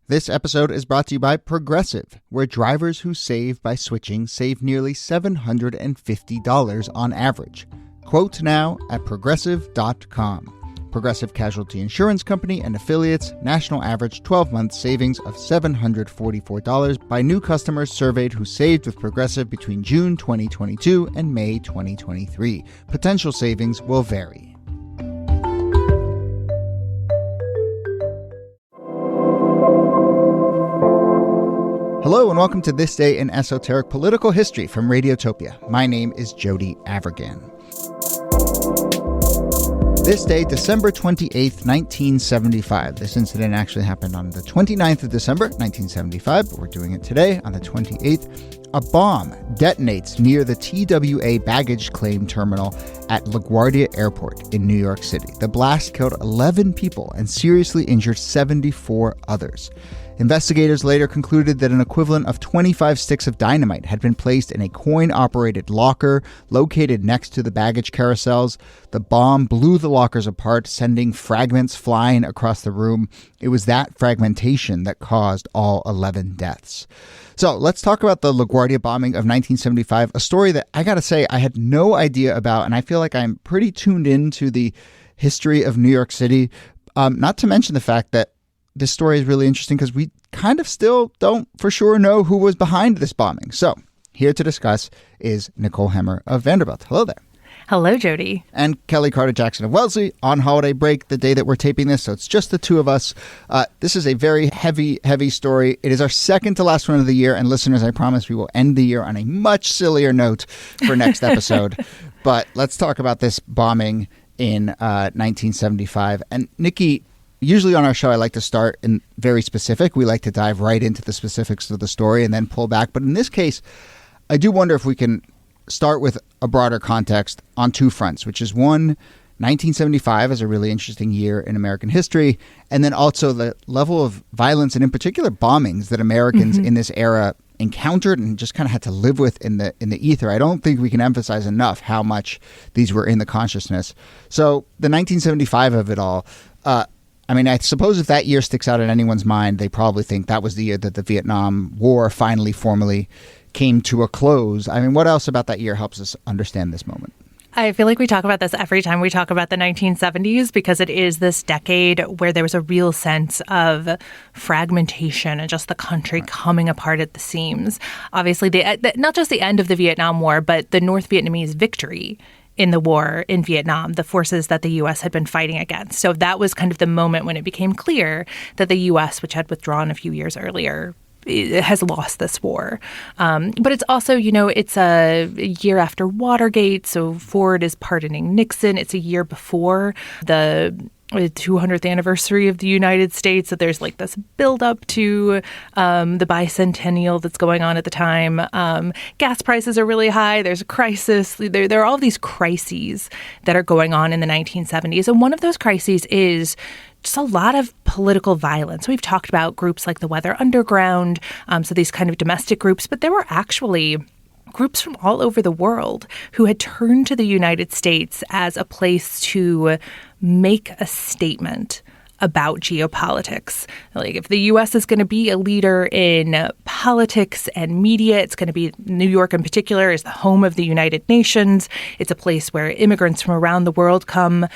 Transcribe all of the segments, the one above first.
This episode is brought to you by Progressive, where drivers who save by switching save nearly $750 on average. Quote now at progressive.com. Progressive Casualty Insurance Company and affiliates, national average 12-month savings of $744 by new customers surveyed who saved with Progressive between June 2022 and May 2023. Potential savings will vary. Hello and welcome to This Day in Esoteric Political History from Radiotopia. My name is Jody Avirgan. This day, December 28th, 1975. This incident actually happened on the 29th of December, 1975, but we're doing it today on the 28th. A bomb detonates near the TWA baggage claim terminal at LaGuardia Airport in New York City. The blast killed 11 people and seriously injured 74 others. Investigators later concluded that an equivalent of 25 sticks of dynamite had been placed in a coin-operated locker located next to the baggage carousels. The bomb blew the lockers apart, sending fragments flying across the room. It was that fragmentation that caused all 11 deaths. So let's talk about the LaGuardia bombing of 1975, a story that I gotta say I had no idea about, and I feel like I'm pretty tuned into the history of New York City, not to mention the fact that this story is really interesting because we kind of still don't for sure know who was behind this bombing. So here to discuss is Nicole Hemmer of Vanderbilt. Hello there. Hello, Jody. And Kelly Carter-Jackson of Wellesley on holiday break the day that we're taping this. So it's just the two of us. This is a very heavy story. It is our second to last one of the year. And listeners, I promise we will end the year on a much sillier note for next episode. But let's talk about this bombing in 1975. And Niki, usually on our show, I like to start in very specific. We like to dive right into the specifics of the story and then pull back. But in this case, I do wonder if we can start with a broader context on two fronts, which is one, 1975 is a really interesting year in American history, and then also the level of violence and in particular bombings that Americans in this era encountered and just kind of had to live with in the ether. I don't think we can emphasize enough how much these were in the consciousness. So the 1975 of it all, I suppose if that year sticks out in anyone's mind, they probably think that was the year that the Vietnam War finally formally came to a close. I mean, what else about that year helps us understand this moment? I feel like we talk about this every time we talk about the 1970s because it is this decade where there was a real sense of fragmentation and just the country coming apart at the seams. Obviously, not just the end of the Vietnam War, but the North Vietnamese victory in the war in Vietnam, the forces that the U.S. had been fighting against. So that was kind of the moment when it became clear that the U.S., which had withdrawn a few years earlier, has lost this war. But it's also, it's a year after Watergate, so Ford is pardoning Nixon. It's a year before the 200th anniversary of the United States. So there's like this build up to the bicentennial that's going on at the time. Gas prices are really high. There's a crisis. There are all these crises that are going on in the 1970s. And one of those crises is just a lot of political violence. We've talked about groups like the Weather Underground, so these kind of domestic groups, but there were actually groups from all over the world who had turned to the United States as a place to make a statement about geopolitics. Like, if the U.S. is going to be a leader in politics and media, it's going to be New York in particular is the home of the United Nations. It's a place where immigrants from around the world come.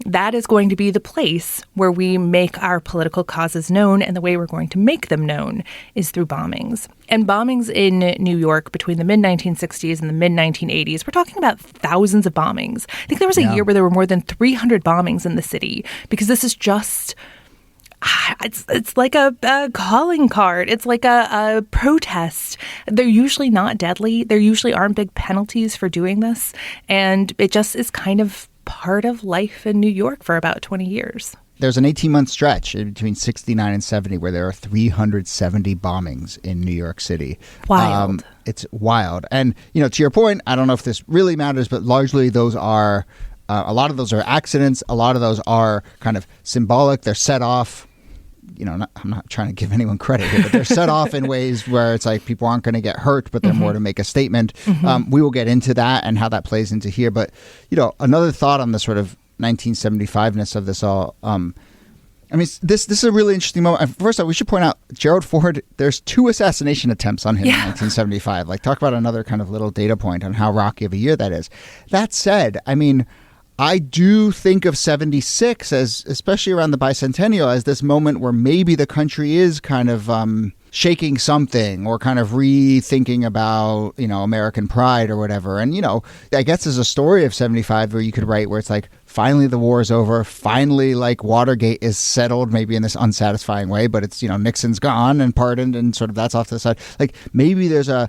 That is going to be the place where we make our political causes known, and the way we're going to make them known is through bombings. And bombings in New York between the mid-1960s and the mid-1980s, we're talking about thousands of bombings. I think there was a year where there were more than 300 bombings in the city, because this is just it's like a calling card. It's like a protest. They're usually not deadly. There usually aren't big penalties for doing this. And it just is kind of part of life in New York for about 20 years. There's an 18-month stretch between 69 and 70 where there are 370 bombings in New York City. Wild. It's wild. And, to your point, I don't know if this really matters, but largely those are, a lot of those are accidents. A lot of those are kind of symbolic. They're set off. I'm not trying to give anyone credit here, but they're set off in ways where it's like people aren't going to get hurt, but they're more to make a statement. We will get into that and how that plays into here. But, another thought on the sort of 1975-ness of this all, I mean, this is a really interesting moment. First of all, we should point out Gerald Ford, there's 2 assassination attempts on him in 1975. Like, talk about another kind of little data point on how rocky of a year that is. That said, I mean, I do think of 76 as, especially around the bicentennial, as this moment where maybe the country is kind of shaking something or kind of rethinking about, American pride or whatever. And, I guess there's a story of 75 where you could write where it's like, finally the war is over. Finally, like, Watergate is settled, maybe in this unsatisfying way, but it's, Nixon's gone and pardoned and sort of that's off to the side. Like, maybe there's a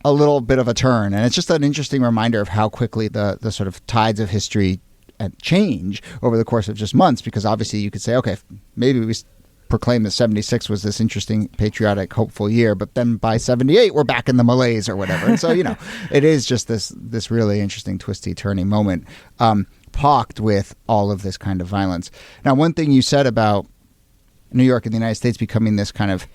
little bit of a turn. And it's just an interesting reminder of how quickly the sort of tides of history change over the course of just months, because obviously you could say, okay, maybe we proclaim that 76 was this interesting, patriotic, hopeful year, but then by 78 we're back in the malaise or whatever. And so, it is just this really interesting, twisty, turning moment, pocked with all of this kind of violence. Now, one thing you said about New York and the United States becoming this kind of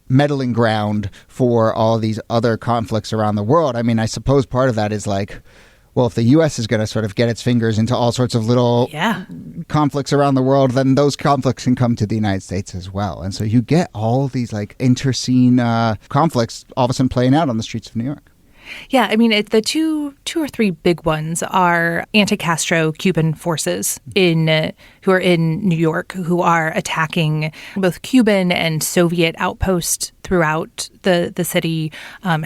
meddling ground for all these other conflicts around the world, I mean, I suppose part of that is like, well, if the U.S. is going to sort of get its fingers into all sorts of little conflicts around the world, then those conflicts can come to the United States as well. And so you get all these like interscene conflicts all of a sudden playing out on the streets of New York. Yeah, I mean, the two or three big ones are anti-Castro Cuban forces who are in New York, who are attacking both Cuban and Soviet outposts throughout the city,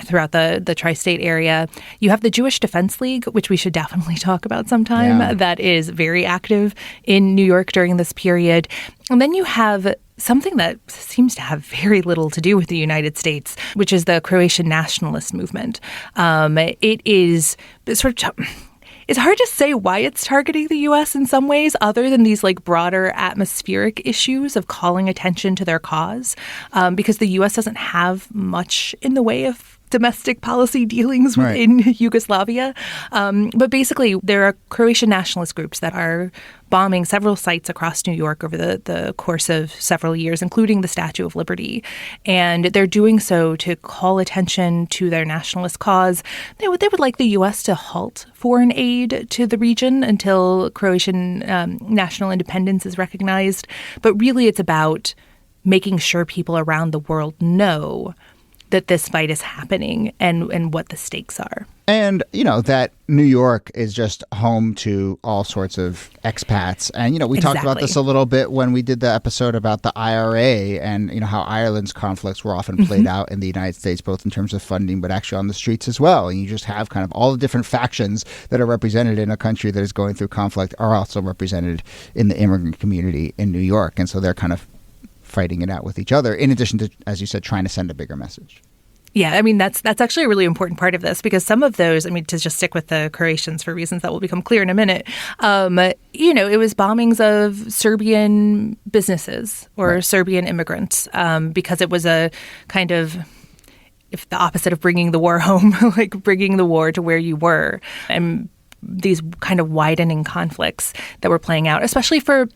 throughout the tri-state area. You have the Jewish Defense League, which we should definitely talk about sometime, that is very active in New York during this period. And then you have something that seems to have very little to do with the United States, which is the Croatian nationalist movement. It is sort of... It's hard to say why it's targeting the U.S. in some ways, other than these like broader atmospheric issues of calling attention to their cause, because the U.S. doesn't have much in the way of domestic policy dealings within Yugoslavia. But basically, there are Croatian nationalist groups that are bombing several sites across New York over the course of several years, including the Statue of Liberty. And they're doing so to call attention to their nationalist cause. They would like the U.S. to halt foreign aid to the region until Croatian national independence is recognized. But really, it's about making sure people around the world know that this fight is happening and what the stakes are. And, that New York is just home to all sorts of expats. And, we talked about this a little bit when we did the episode about the IRA and, how Ireland's conflicts were often played out in the United States, both in terms of funding, but actually on the streets as well. And you just have kind of all the different factions that are represented in a country that is going through conflict are also represented in the immigrant community in New York. And so they're kind of fighting it out with each other, in addition to, as you said, trying to send a bigger message. Yeah, I mean, that's actually a really important part of this, because some of those, I mean, to just stick with the Croatians for reasons that will become clear in a minute, it was bombings of Serbian businesses or Serbian immigrants, because it was a kind of, if the opposite of bringing the war home, like bringing the war to where you were. And these kind of widening conflicts that were playing out, especially for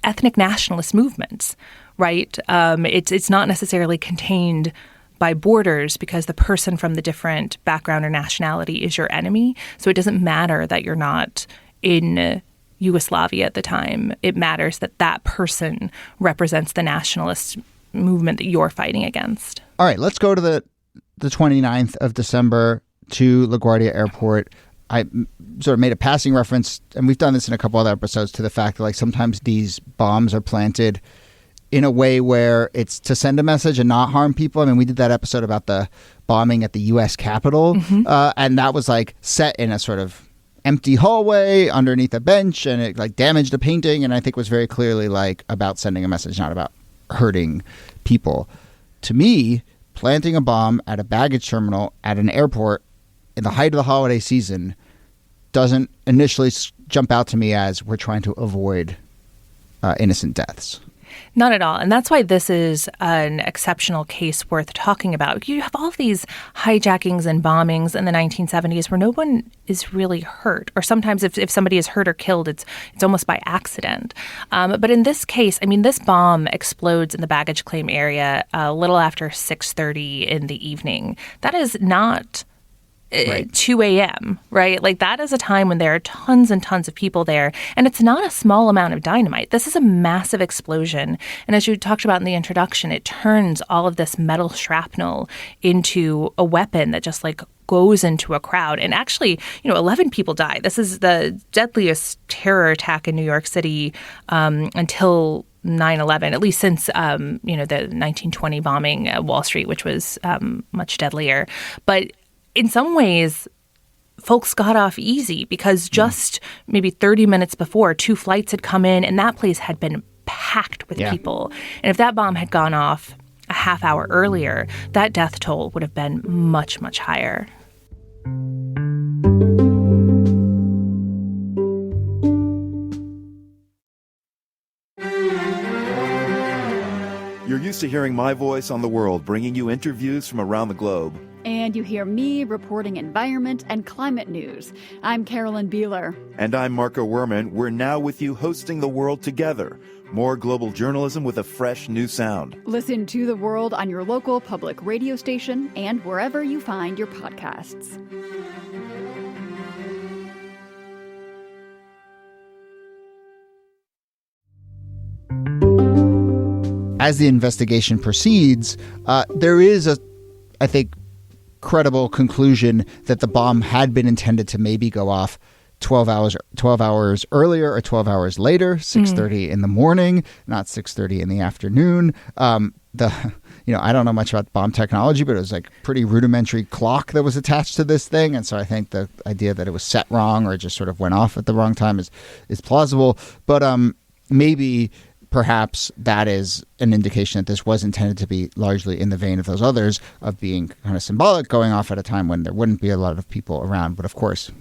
ethnic nationalist movements, right? It's not necessarily contained by borders, because the person from the different background or nationality is your enemy. So it doesn't matter that you're not in Yugoslavia at the time. It matters that that person represents the nationalist movement that you're fighting against. All right, let's go to the 29th of December to LaGuardia Airport. I sort of made a passing reference, and we've done this in a couple other episodes, to the fact that like sometimes these bombs are planted in a way where it's to send a message and not harm people. I mean, we did that episode about the bombing at the U.S. Capitol, and that was like set in a sort of empty hallway underneath a bench, and it like damaged a painting, and I think was very clearly like about sending a message, not about hurting people. To me, planting a bomb at a baggage terminal at an airport in the height of the holiday season doesn't initially jump out to me as we're trying to avoid innocent deaths. Not at all. And that's why this is an exceptional case worth talking about. You have all of these hijackings and bombings in the 1970s where no one is really hurt. Or sometimes if somebody is hurt or killed, it's almost by accident. But in this case, I mean, this bomb explodes in the baggage claim area a little after 6:30 in the evening. That is not Right. 2 a.m., right? Like that is a time when there are tons and tons of people there. And it's not a small amount of dynamite. This is a massive explosion. And as you talked about in the introduction, it turns all of this metal shrapnel into a weapon that just like goes into a crowd. And actually, 11 people die. This is the deadliest terror attack in New York City until 9/11, at least since, the 1920 bombing at Wall Street, which was much deadlier. But in some ways, folks got off easy because just maybe 30 minutes before, 2 flights had come in and that place had been packed with people. And if that bomb had gone off a half hour earlier, that death toll would have been much, much higher. You're used to hearing my voice on the world, bringing you interviews from around the globe. And you hear me reporting environment and climate news. I'm Carolyn Beeler. And I'm Marco Werman. We're now with you hosting the world together. More global journalism with a fresh new sound. Listen to The World on your local public radio station and wherever you find your podcasts. As the investigation proceeds, there is I think, credible conclusion that the bomb had been intended to maybe go off 12 hours earlier or 12 hours later, 6:30 in the morning, not 6:30 in the afternoon. I don't know much about bomb technology, but it was like pretty rudimentary clock that was attached to this thing. And so I think the idea that it was set wrong or just sort of went off at the wrong time is plausible. But perhaps that is an indication that this was intended to be largely in the vein of those others, of being kind of symbolic, going off at a time when there wouldn't be a lot of people around. But of course,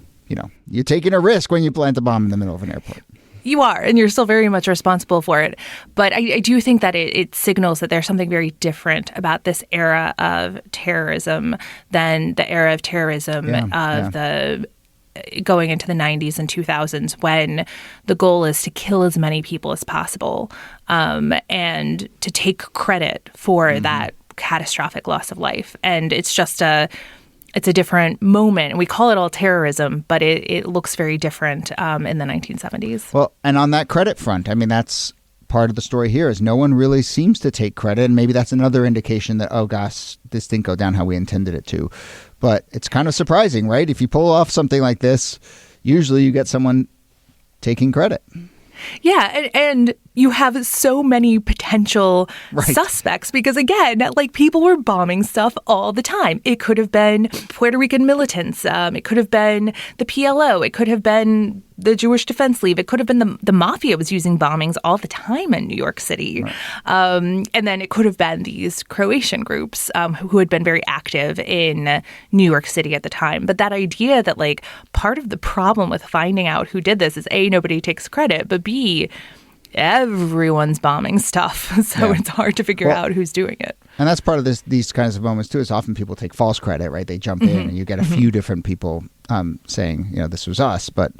you're taking a risk when you plant a bomb in the middle of an airport. You are, and you're still very much responsible for it. But I do think that it signals that there's something very different about this era of terrorism than the era of terrorism the going into the 90s and 2000s, when the goal is to kill as many people as possible and to take credit for that catastrophic loss of life. And it's just it's a different moment. And we call it all terrorism, but it looks very different in the 1970s. Well, and on that credit front, I mean, that's part of the story here is no one really seems to take credit. And maybe that's another indication that, oh gosh, this didn't go down how we intended it to. But it's kind of surprising, right? If you pull off something like this, usually you get someone taking credit. Yeah, and you have so many potential suspects because, again, like people were bombing stuff all the time. It could have been Puerto Rican militants. It could have been the PLO. It could have been the Jewish Defense League. It could have been the mafia was using bombings all the time in New York City. Right. And then it could have been these Croatian groups who had been very active in New York City at the time. But that idea that like part of the problem with finding out who did this is A, nobody takes credit, but B, everyone's bombing stuff. So it's hard to figure out who's doing it. And that's part of these kinds of moments, too, is often people take false credit, right? They jump in and you get a few different people saying, this was us. But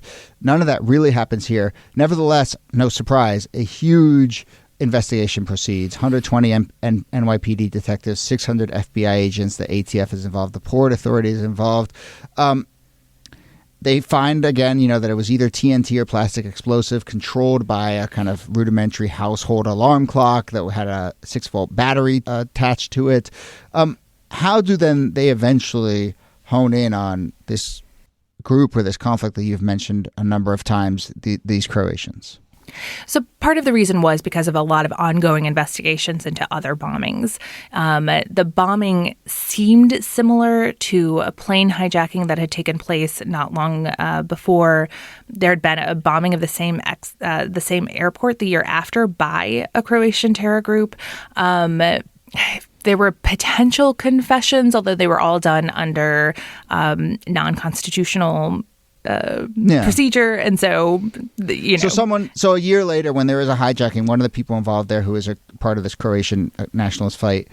none of that really happens here. Nevertheless, no surprise, a huge investigation proceeds. 120 NYPD detectives, 600 FBI agents, the ATF is involved, the Port Authority is involved. They find, again, that it was either TNT or plastic explosive controlled by a kind of rudimentary household alarm clock that had a 6-volt battery attached to it. How do then they eventually hone in on this group or this conflict that you've mentioned a number of times, these Croatians? So part of the reason was because of a lot of ongoing investigations into other bombings. The bombing seemed similar to a plane hijacking that had taken place not long before. There had been a bombing of the same airport the year after by a Croatian terror group. There were potential confessions, although they were all done under non-constitutional procedure. And so, So a year later, when there is a hijacking, one of the people involved there, who is a part of this Croatian nationalist fight,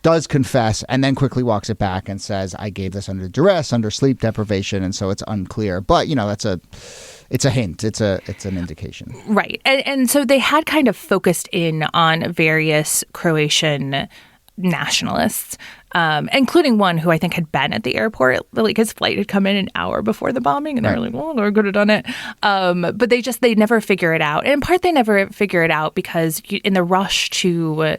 does confess and then quickly walks it back and says, I gave this under duress, under sleep deprivation. And so it's unclear. But, it's a hint. It's an indication. Right. And so they had kind of focused in on various Croatian nationalists including one who I think had been at the airport. Like his flight had come in an hour before the bombing, and they were like, well, we could have done it. But they never figure it out. And in part, they never figure it out because in the rush to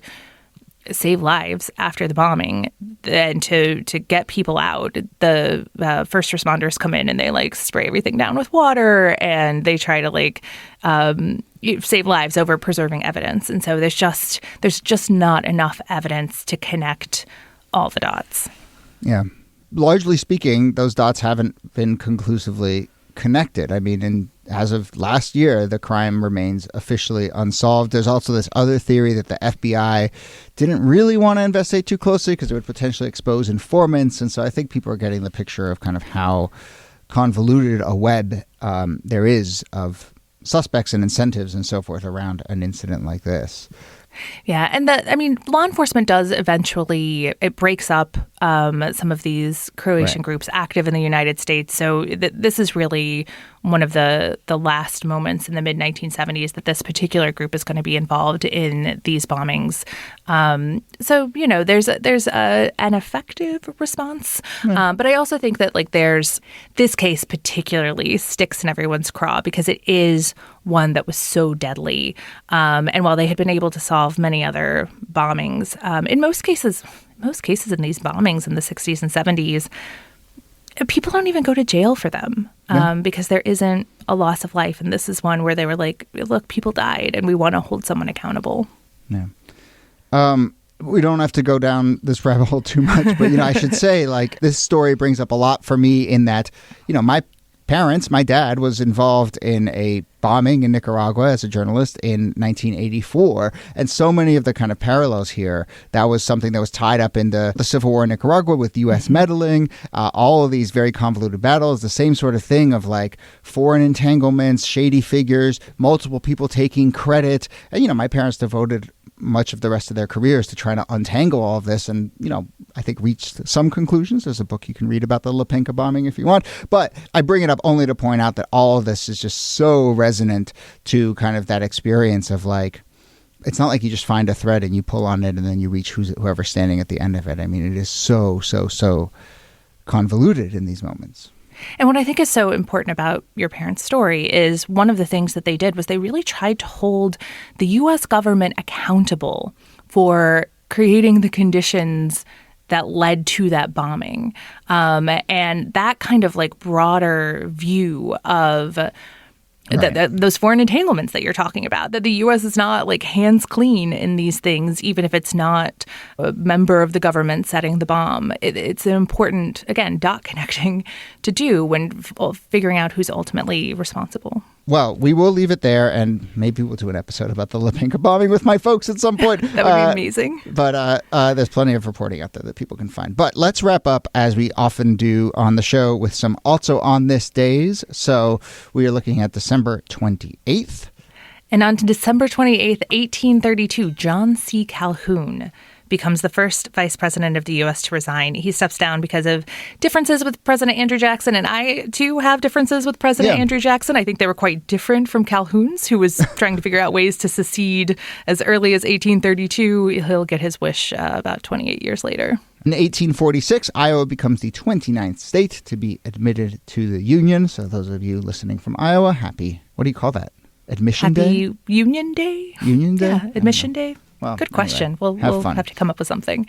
save lives after the bombing and to get people out, the first responders come in and they like spray everything down with water, and they try to save lives over preserving evidence. And so there's just not enough evidence to connect all the dots. Yeah. Largely speaking, those dots haven't been conclusively connected. I mean, as of last year, the crime remains officially unsolved. There's also this other theory that the FBI didn't really want to investigate too closely because it would potentially expose informants. And so I think people are getting the picture of kind of how convoluted a web there is of suspects and incentives and so forth around an incident like this. Yeah. And law enforcement does eventually, it breaks up some of these Croatian groups active in the United States. So this is really one of the last moments in the mid-1970s that this particular group is going to be involved in these bombings. So, there's an effective response. But I also think that there's this case particularly sticks in everyone's craw because it is one that was so deadly. And while they had been able to solve many other bombings, in most cases in these bombings in the 60s and 70s, people don't even go to jail for them because there isn't a loss of life. And this is one where they were like, look, people died and we want to hold someone accountable. Yeah. We don't have to go down this rabbit hole too much, but, I should say, this story brings up a lot for me in that, my dad was involved in a bombing in Nicaragua as a journalist in 1984. And so many of the kind of parallels here, that was something that was tied up into the civil war in Nicaragua with U.S. meddling, all of these very convoluted battles, the same sort of thing of foreign entanglements, shady figures, multiple people taking credit. And, my parents devoted much of the rest of their careers to trying to untangle all of this and, I think reached some conclusions. There's a book you can read about the Lepenka bombing if you want. But I bring it up only to point out that all of this is just so resonant to kind of that experience of it's not like you just find a thread and you pull on it and then you reach whoever's standing at the end of it. I mean, it is so convoluted in these moments. And what I think is so important about your parents' story is one of the things that they did was they really tried to hold the U.S. government accountable for creating the conditions that led to that bombing. And that kind of broader view of those foreign entanglements that you're talking about, that the U.S. is not hands clean in these things, even if it's not a member of the government setting the bomb. It's an important, again, dot connecting to do when figuring out who's ultimately responsible. Well, we will leave it there, and maybe we'll do an episode about the Lepenka bombing with my folks at some point. That would be amazing. But there's plenty of reporting out there that people can find. But let's wrap up, as we often do on the show, with some also on this days. So we are looking at December 28th. And on to December 28th, 1832, John C. Calhoun becomes the first vice president of the U.S. to resign. He steps down because of differences with President Andrew Jackson. And I, too, have differences with President Andrew Jackson. I think they were quite different from Calhoun's, who was trying to figure out ways to secede as early as 1832. He'll get his wish about 28 years later. In 1846, Iowa becomes the 29th state to be admitted to the Union. So those of you listening from Iowa, happy, what do you call that? Admission Day? Happy Union Day? Union Day? Yeah, Admission Day. Well, good question. Anyway, we'll have to come up with something.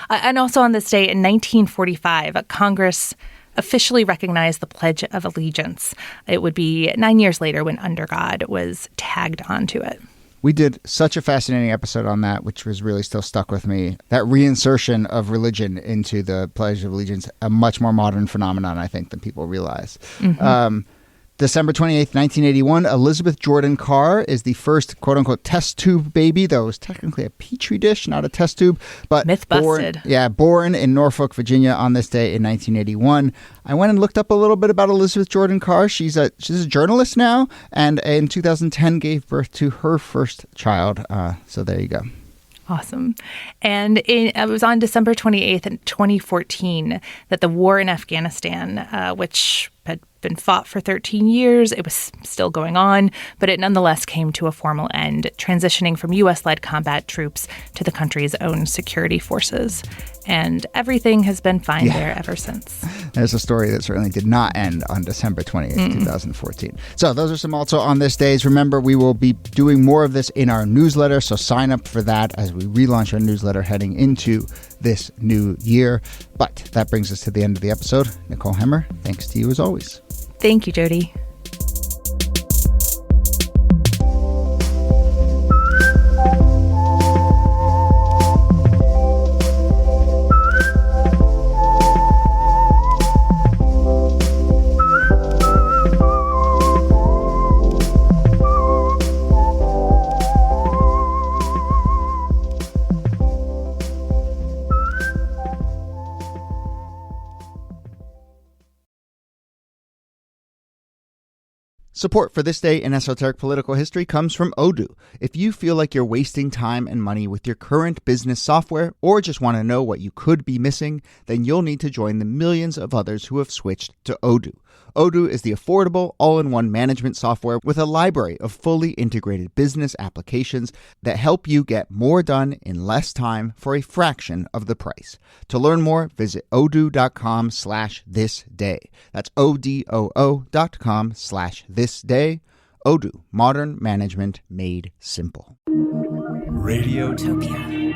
And also on this day in 1945, Congress officially recognized the Pledge of Allegiance. It would be 9 years later when Under God was tagged onto it. We did such a fascinating episode on that, which was really still stuck with me. That reinsertion of religion into the Pledge of Allegiance, a much more modern phenomenon, I think, than people realize. Mm-hmm. December 28th, 1981, Elizabeth Jordan Carr is the first quote-unquote test tube baby, though it was technically a petri dish, not a test tube. But myth busted. Born in Norfolk, Virginia on this day in 1981. I went and looked up a little bit about Elizabeth Jordan Carr. She's a journalist now, and in 2010 gave birth to her first child. So there you go. Awesome. And it was on December 28th, 2014, that the war in Afghanistan, which had been fought for 13 years. It was still going on, but it nonetheless came to a formal end, transitioning from U.S.-led combat troops to the country's own security forces. And everything has been fine there ever since. There's a story that certainly did not end on December 28th, 2014. So those are some also on this days. Remember, we will be doing more of this in our newsletter, so sign up for that as we relaunch our newsletter heading into this new year. But that brings us to the end of the episode. Nicole Hemmer, thanks to you as always. Thank you, Jody. Support for This Day in Esoteric Political History comes from Odoo. If you feel like you're wasting time and money with your current business software or just want to know what you could be missing, then you'll need to join the millions of others who have switched to Odoo. Odoo is the affordable, all-in-one management software with a library of fully integrated business applications that help you get more done in less time for a fraction of the price. To learn more, visit odoo.com/thisday. That's odoo.com/thisday. Odoo, modern management made simple. Radiotopia.